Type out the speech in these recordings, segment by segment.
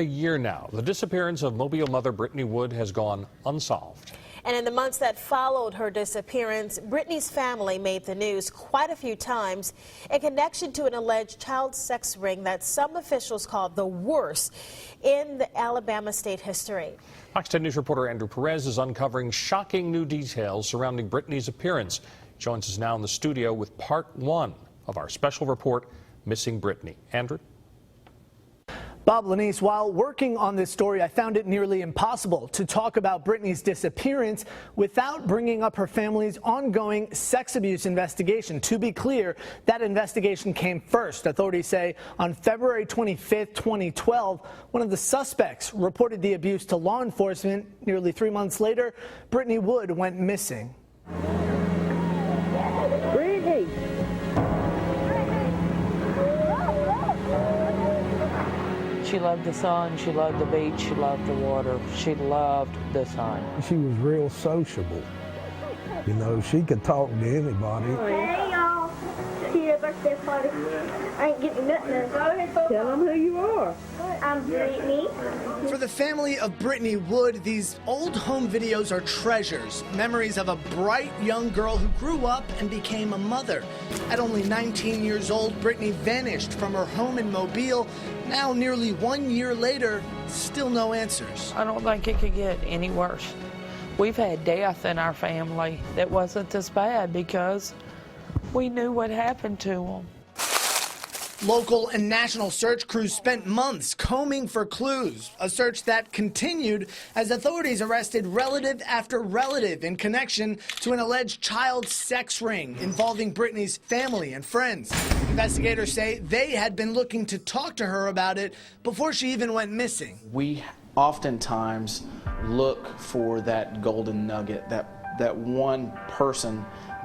a year now, the disappearance of Mobile mother Brittney Wood has gone unsolved. And in the months that followed her disappearance, Brittney's family made the news quite a few times in connection to an alleged child sex ring that some officials called the worst in the Alabama state history. Fox 10 News reporter Andrew Perez is uncovering shocking new details surrounding Brittney's appearance. He joins us now in the studio with part 1 of our special report, Missing Brittney. Andrew? Bob Lanice, while working on this story, I found it nearly impossible to talk about Brittney's disappearance without bringing up her family's ongoing sex abuse investigation. To be clear, that investigation came first. Authorities say on February 25th, 2012, one of the suspects reported the abuse to law enforcement. Nearly 3 months later, Brittney Wood went missing. Brittney! She loved the sun, she loved the beach, she loved the water, she loved the sun. She was real sociable. You know, she could talk to anybody. Hey y'all, see your birthday party. I ain't getting nothing. Tell them who you are. I'm Brittney. For the family of Brittney Wood, these old home videos are treasures, memories of a bright young girl who grew up and became a mother. At only 19 years old, Brittney vanished from her home in Mobile. Now, nearly 1 year later, still no answers. I don't think it could get any worse. We've had death in our family that wasn't this bad because we knew what happened to them. Local and national search crews spent months combing for clues, a search that continued as authorities arrested relative after relative in connection to an alleged child sex ring involving Brittney's family and friends. Investigators say they had been looking to talk to her about it before she even went missing. We oftentimes look for that golden nugget, that one person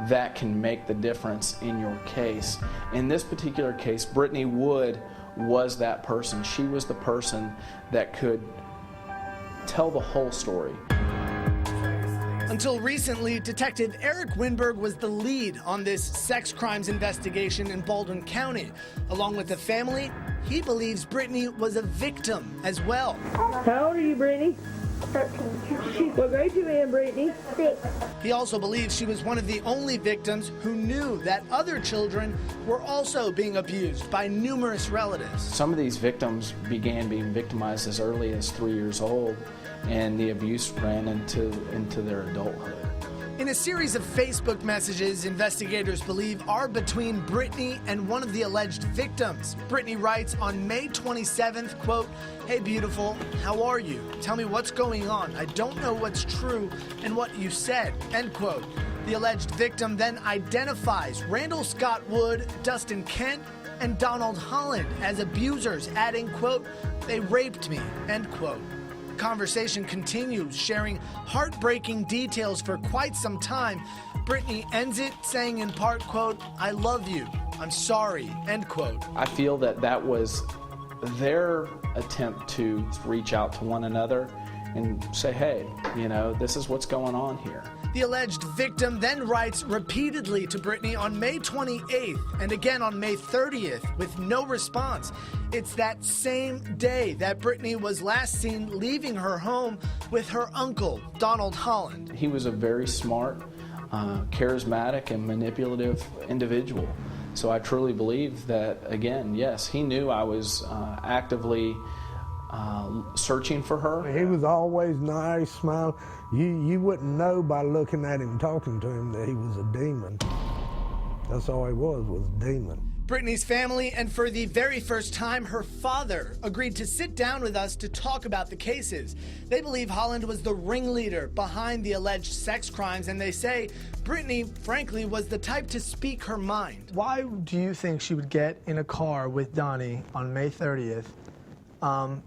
that can make the difference in your case. In this particular case, Brittney Wood was that person. She was the person that could tell the whole story. Until recently, Detective Eric Winberg was the lead on this sex crimes investigation in Baldwin County. Along with the family, he believes Brittney was a victim as well. How old are you, Brittney? 13. What grade you in, Brittney? 6. He also believes she was one of the only victims who knew that other children were also being abused by numerous relatives. Some of these victims began being victimized as early as 3 years old, and the abuse ran into their adulthood. In a series of Facebook messages, investigators believe are between Brittney and one of the alleged victims. Brittney writes on May 27th, quote, "Hey beautiful, how are you? Tell me what's going on. I don't know what's true and what you said," end quote. The alleged victim then identifies Randall Scott Wood, Dustin Kent, and Donald Holland as abusers, adding, quote, "They raped me," end quote. Conversation continues, sharing heartbreaking details for quite some time. Brittney ends it saying in part, quote, "I love you, I'm sorry," end quote. I feel that was their attempt to reach out to one another and say, hey, you know, this is what's going on here. The alleged victim then writes repeatedly to Brittney on May 28th and again on May 30th with no response. It's that same day that Brittney was last seen leaving her home with her uncle, Donald Holland. He was a very smart, charismatic, and manipulative individual. So I truly believe that, again, yes, he knew I was actively searching for her. He was always nice, smiling. You wouldn't know by looking at him, talking to him, that he was a demon. That's all he was a demon. Brittney's family, and for the very first time, her father, agreed to sit down with us to talk about the cases. They believe Holland was the ringleader behind the alleged sex crimes, and they say Brittney, frankly, was the type to speak her mind. Why do you think she would get in a car with Donnie on May 30th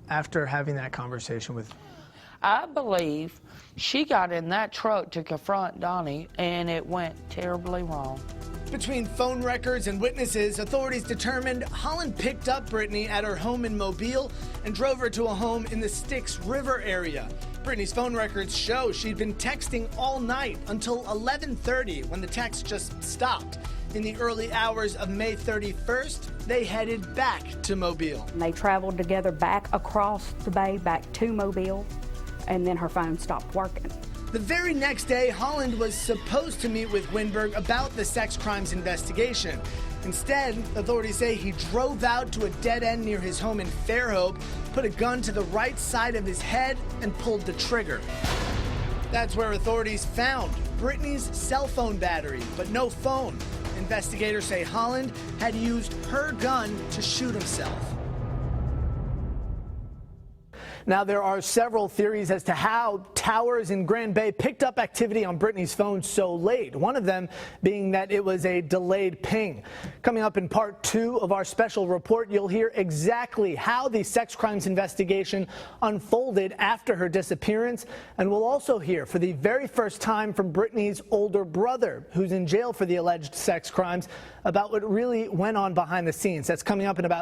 after having that conversation with? I believe she got in that truck to confront Donnie, and it went terribly wrong. Between phone records and witnesses, authorities determined Holland picked up Brittney at her home in Mobile and drove her to a home in the Styx River area. Brittney's phone records show she'd been texting all night until 11:30 when the text just stopped. In the early hours of May 31st, they headed back to Mobile. They traveled together back across the bay, back to Mobile, and then her phone stopped working. The very next day, Holland was supposed to meet with Winberg about the sex crimes investigation. Instead, authorities say he drove out to a dead end near his home in Fairhope, put a gun to the right side of his head, and pulled the trigger. That's where authorities found Brittney's cell phone battery, but no phone. Investigators say Holland had used her gun to shoot himself. Now, there are several theories as to how towers in Grand Bay picked up activity on Brittney's phone so late, one of them being that it was a delayed ping. Coming up in part 2 of our special report, you'll hear exactly how the sex crimes investigation unfolded after her disappearance, and we'll also hear for the very first time from Brittney's older brother, who's in jail for the alleged sex crimes, about what really went on behind the scenes. That's coming up in about